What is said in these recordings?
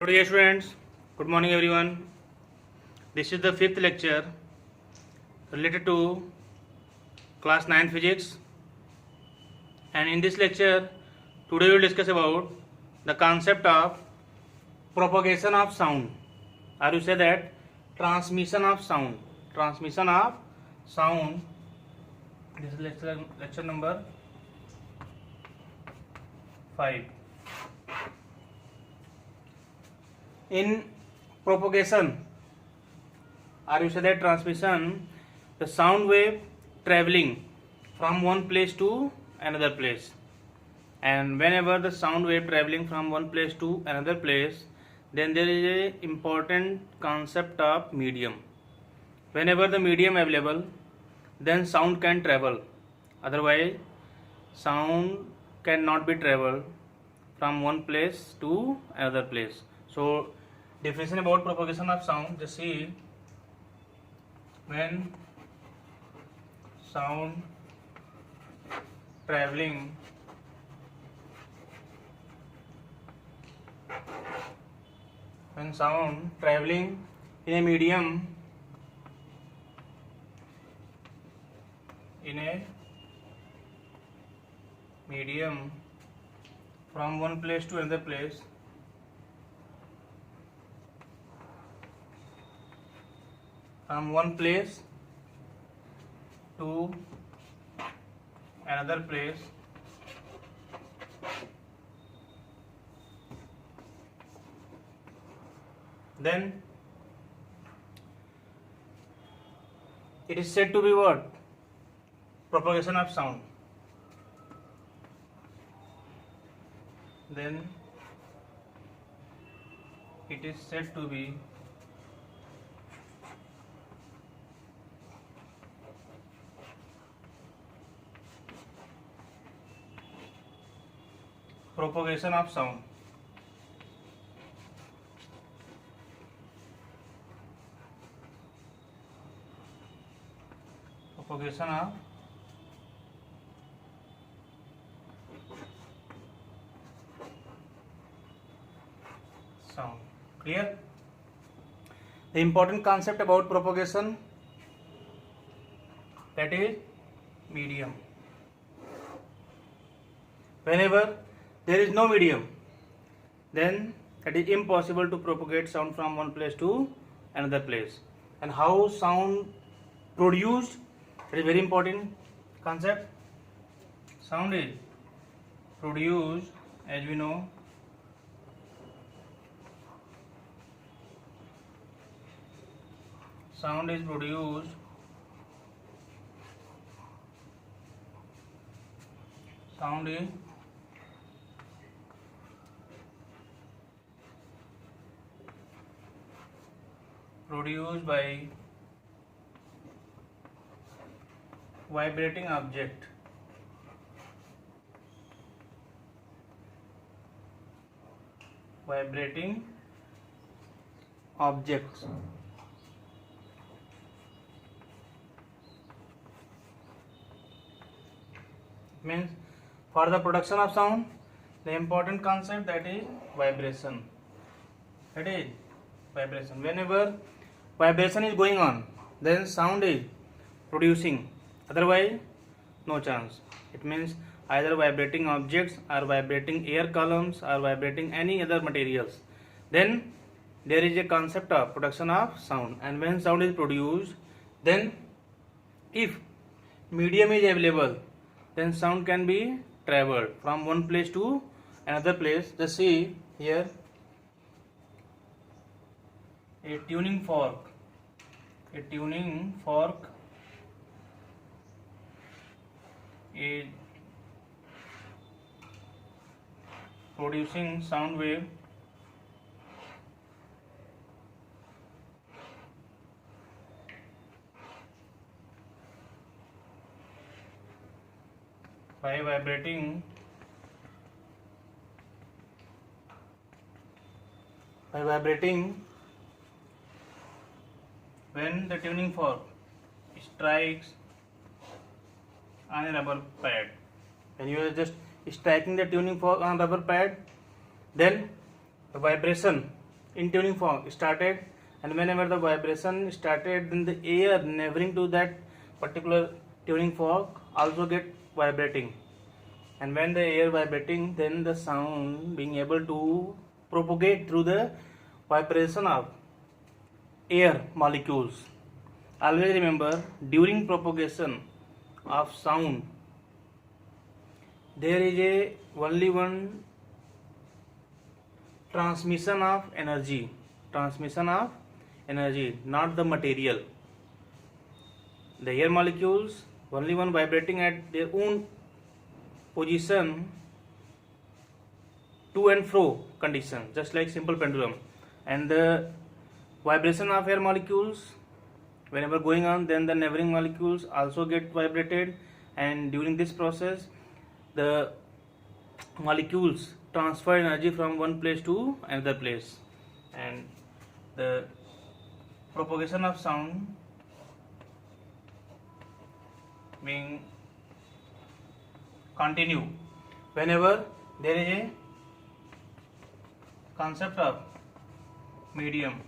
Good day students, good morning everyone. This is the fifth lecture related to class 9 physics, and in this lecture today we will discuss about the concept of propagation of sound, or you say that transmission of sound. This is lecture number 5. In propagation, or you say that transmission, the sound wave traveling from one place to another place, and whenever the sound wave traveling from one place to another place, then there is a important concept of medium. Whenever the medium available, then sound can travel, otherwise sound cannot be traveled from one place to another place. So definition about propagation of sound, just see, when sound traveling in a medium from one place to another place, from one place to another place, then it is said to be what? Propagation of sound. Then it is said to be propagation of sound. Propagation of sound. Clear? The important concept about propagation, that is medium. Whenever there is no medium, then it is impossible to propagate sound from one place to another place. And how sound produced, it is very important concept. Sound is produced, as we know, sound is produced by vibrating object. Vibrating objects. Means for the production of sound, the important concept, that is vibration. Whenever vibration is going on, then sound is producing, otherwise no chance. It means either vibrating objects or vibrating air columns or vibrating any other materials, then there is a concept of production of sound. And when sound is produced, then if medium is available, then sound can be traveled from one place to another place. Just see here, a tuning fork is producing sound wave by vibrating when the tuning fork strikes on a rubber pad. When you are just striking the tuning fork on rubber pad, then the vibration in tuning fork started, and whenever the vibration started, then the air neighboring to that particular tuning fork also get vibrating, and when the air vibrating, then the sound being able to propagate through the vibration of air molecules. Always remember, during propagation of sound, there is a only one transmission of energy, not the material. The air molecules only one vibrating at their own position, to and fro condition, just like simple pendulum, and the vibration of air molecules whenever going on, then the neighboring molecules also get vibrated, and during this process the molecules transfer energy from one place to another place, and the propagation of sound being continue whenever there is a concept of medium.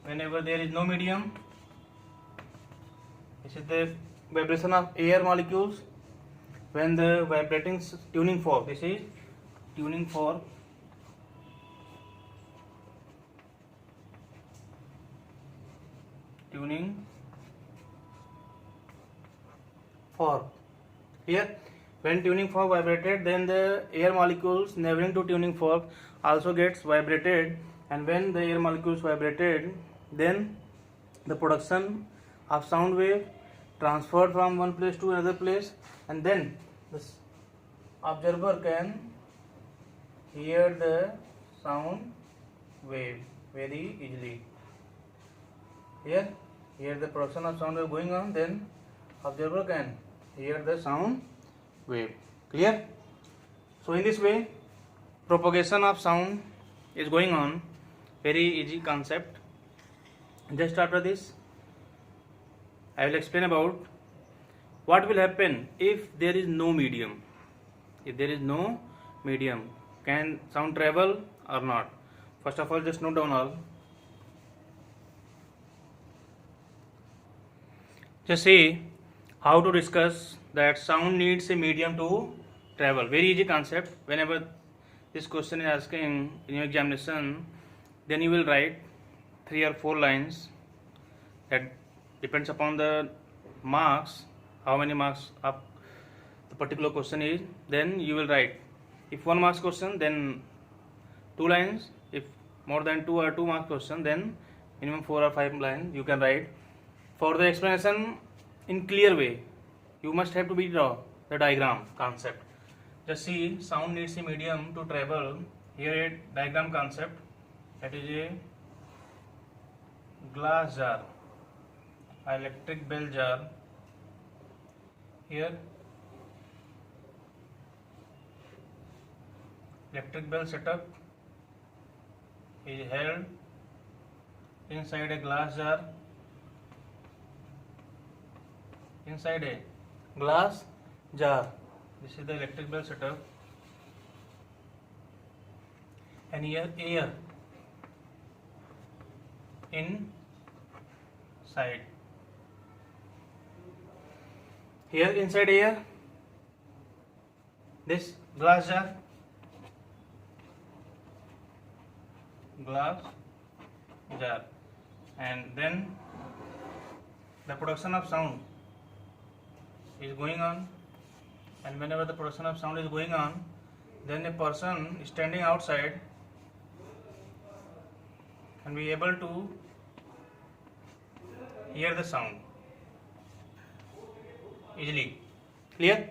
Whenever there is no medium, this is the vibration of air molecules. When the vibrating tuning fork, this is tuning fork, here, when tuning fork vibrated, then the air molecules neighboring to tuning fork also gets vibrated, and when the air molecules vibrated, then the production of sound wave transferred from one place to another place, and then the observer can hear the sound wave very easily. Here the production of sound wave going on, then observer can hear the sound wave. Clear? So in this way, propagation of sound is going on. Very easy concept. Just after this, I will explain about what will happen if there is no medium. If there is no medium, can sound travel or not? First of all, just note down all. Just see how to discuss that sound needs a medium to travel. Very easy concept. Whenever this question is asking in your examination, then you will write 3 or 4 lines. That depends upon the marks, how many marks of the particular question is, then you will write. If 1 marks question, then 2 lines. If more than 2 or 2 marks question, then minimum 4 or 5 lines you can write. For the explanation in clear way, you must have to be draw the diagram concept. Just see, sound needs a medium to travel. Here a diagram concept, that is a glass jar, electric bell jar. Here electric bell setup is held inside a glass jar. Inside a glass jar, this is the electric bell setup, and here air inside. Here inside air, this glass jar, and then the production of sound is going on, and whenever the production of sound is going on, then a person standing outside can be able to hear the sound easily. Clear?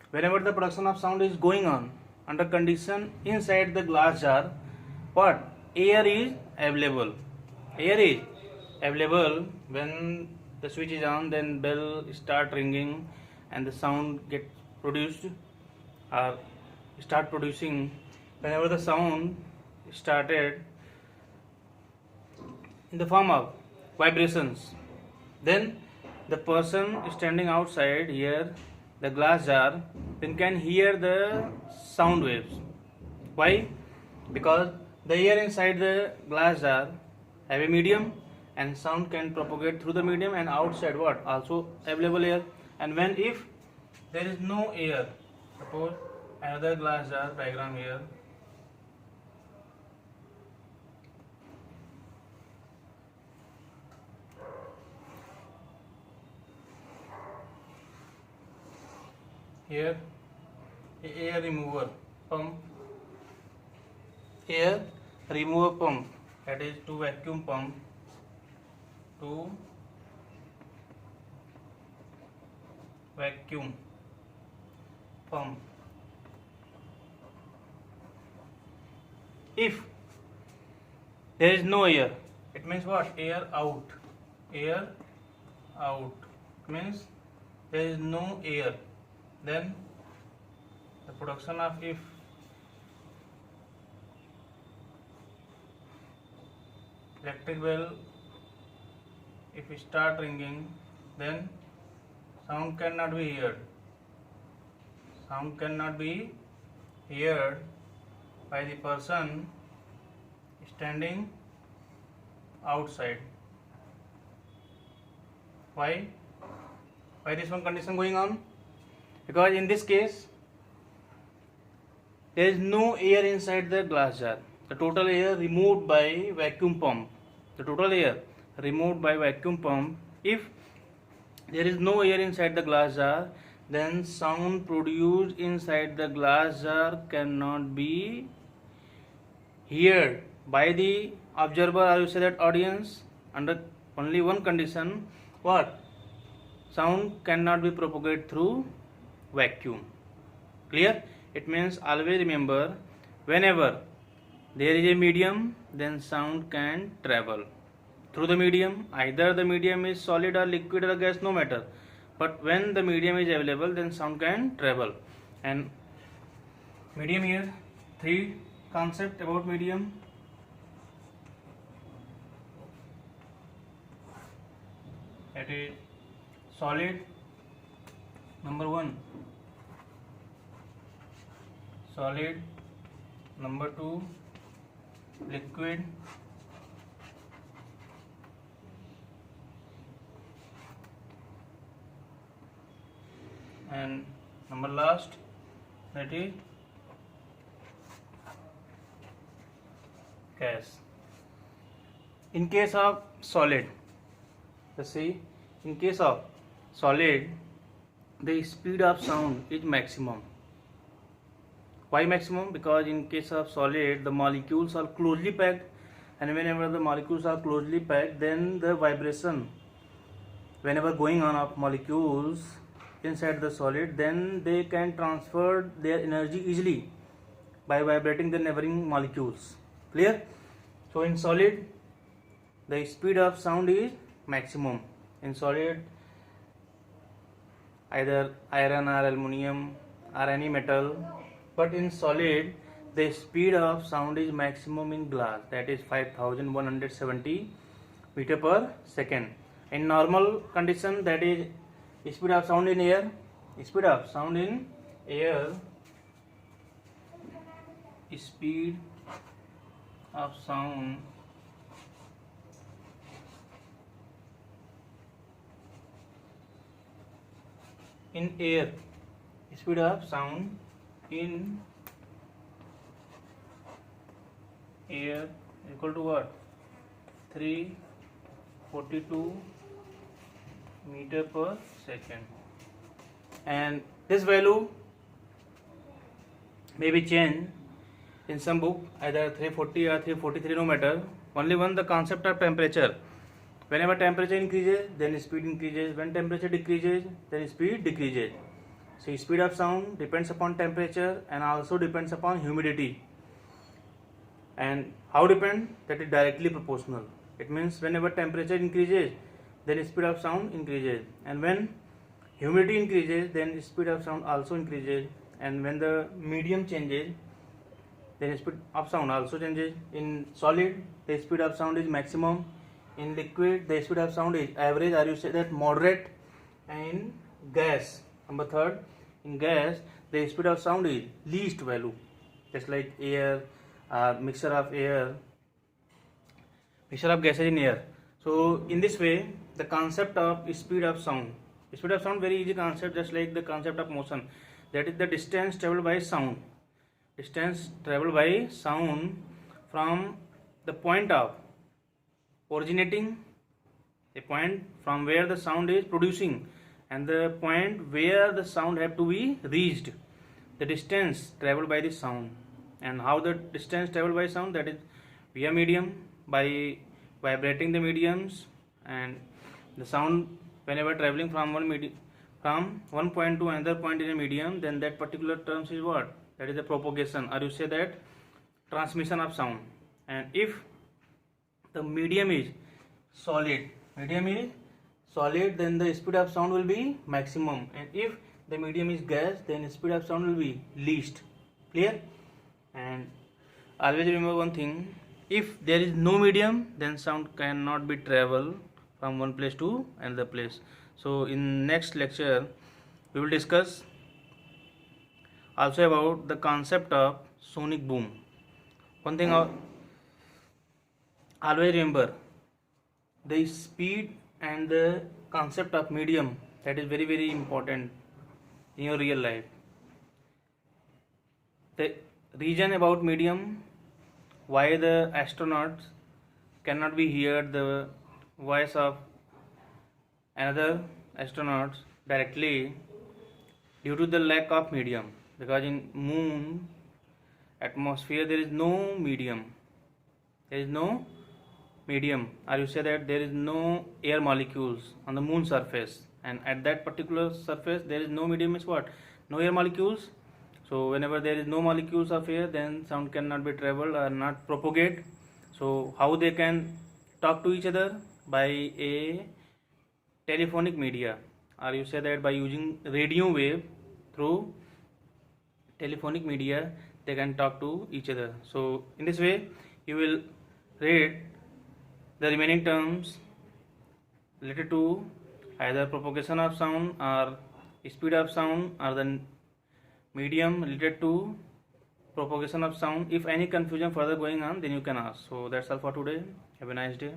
Whenever the production of sound is going on under condition inside the glass jar, what? Air is available. Air is available. When the switch is on, then bell start ringing and the sound get produced or start producing. Whenever the sound started in the form of vibrations, then the person standing outside here the glass jar then can hear the sound waves. Why? Because the air inside the glass jar have a medium, and sound can propagate through the medium, and outside what? Also available air. And when if there is no air, suppose another glass jar diagram here. Here a air remover pump, that is to vacuum pump, to vacuum pump. If there is no air, it means what? Air out. Air out means there is no air. Then the production of, if electric bell, if we start ringing, then sound cannot be heard. Sound cannot be heard by the person standing outside. Why? Why this one condition going on? Because in this case there is no air inside the glass jar. The total air removed by vacuum pump. The total air removed by vacuum pump. If there is no air inside the glass jar, then sound produced inside the glass jar cannot be heard by the observer, or you say that audience, under only one condition. What? Sound cannot be propagated through vacuum. Clear? It means always remember, whenever there is a medium, then sound can travel through the medium. Either the medium is solid or liquid or gas, no matter, but when the medium is available, then sound can travel. And medium here, three concept about medium. That is solid, number one. Solid, number two, liquid, and number last, that is gas. In case of solid, let's see, in case of solid, the speed of sound is maximum. Why maximum? Because in case of solid, the molecules are closely packed, and whenever the molecules are closely packed, then the vibration, whenever going on of molecules inside the solid, then they can transfer their energy easily by vibrating the neighboring molecules. Clear? So in solid, the speed of sound is maximum. In solid, either iron or aluminum or any metal, but in solid the speed of sound is maximum in glass, that is 5170 meter per second. In normal condition, that is speed of sound in air. Speed of sound in air, speed of sound in air, speed of sound in air equal to what? 342 meter per second. And this value may be changed in some book, either 340 or 343, no matter. Only one, the concept of temperature. Whenever temperature increases, then speed increases. When temperature decreases, then speed decreases. So speed of sound depends upon temperature and also depends upon humidity. And how depend? That is directly proportional. It means whenever temperature increases, then speed of sound increases, and when humidity increases, then speed of sound also increases, and when the medium changes, then speed of sound also changes. In solid, the speed of sound is maximum. In liquid, the speed of sound is average, or you say that moderate. And in gas, number third, in gas, the speed of sound is least value, just like air mixture of gases in air. So in this way, the concept of speed of sound very easy concept, just like the concept of motion, that is the distance traveled by sound from the point of originating, a point from where the sound is producing, and the point where the sound have to be reached, the distance traveled by the sound. And how the distance traveled by sound, that is via medium, by vibrating the mediums, and the sound whenever traveling from one point to another point in a medium, then that particular terms is what, that is the propagation, or you say that transmission of sound. And if the medium is solid, then the speed of sound will be maximum, and if the medium is gas, then speed of sound will be least. Clear? And always remember one thing, if there is no medium, then sound cannot be travel from one place to another place. So in next lecture we will discuss also about the concept of sonic boom. One thing always remember, the speed and the concept of medium, that is very very important in your real life. The reason about medium, why the astronauts cannot be heard the voice of another astronauts directly, due to the lack of medium, because in moon atmosphere there is no medium, or you say that there is no air molecules on the moon surface, and at that particular surface there is no medium, is what, no air molecules. So whenever there is no molecules of air, then sound cannot be traveled or not propagate. So how they can talk to each other? By a telephonic media, or you say that by using radio wave, through telephonic media they can talk to each other. So in this way you will read the remaining terms related to either propagation of sound or speed of sound, or the medium related to propagation of sound. If any confusion further going on, then you can ask. So that's all for today. Have a nice day.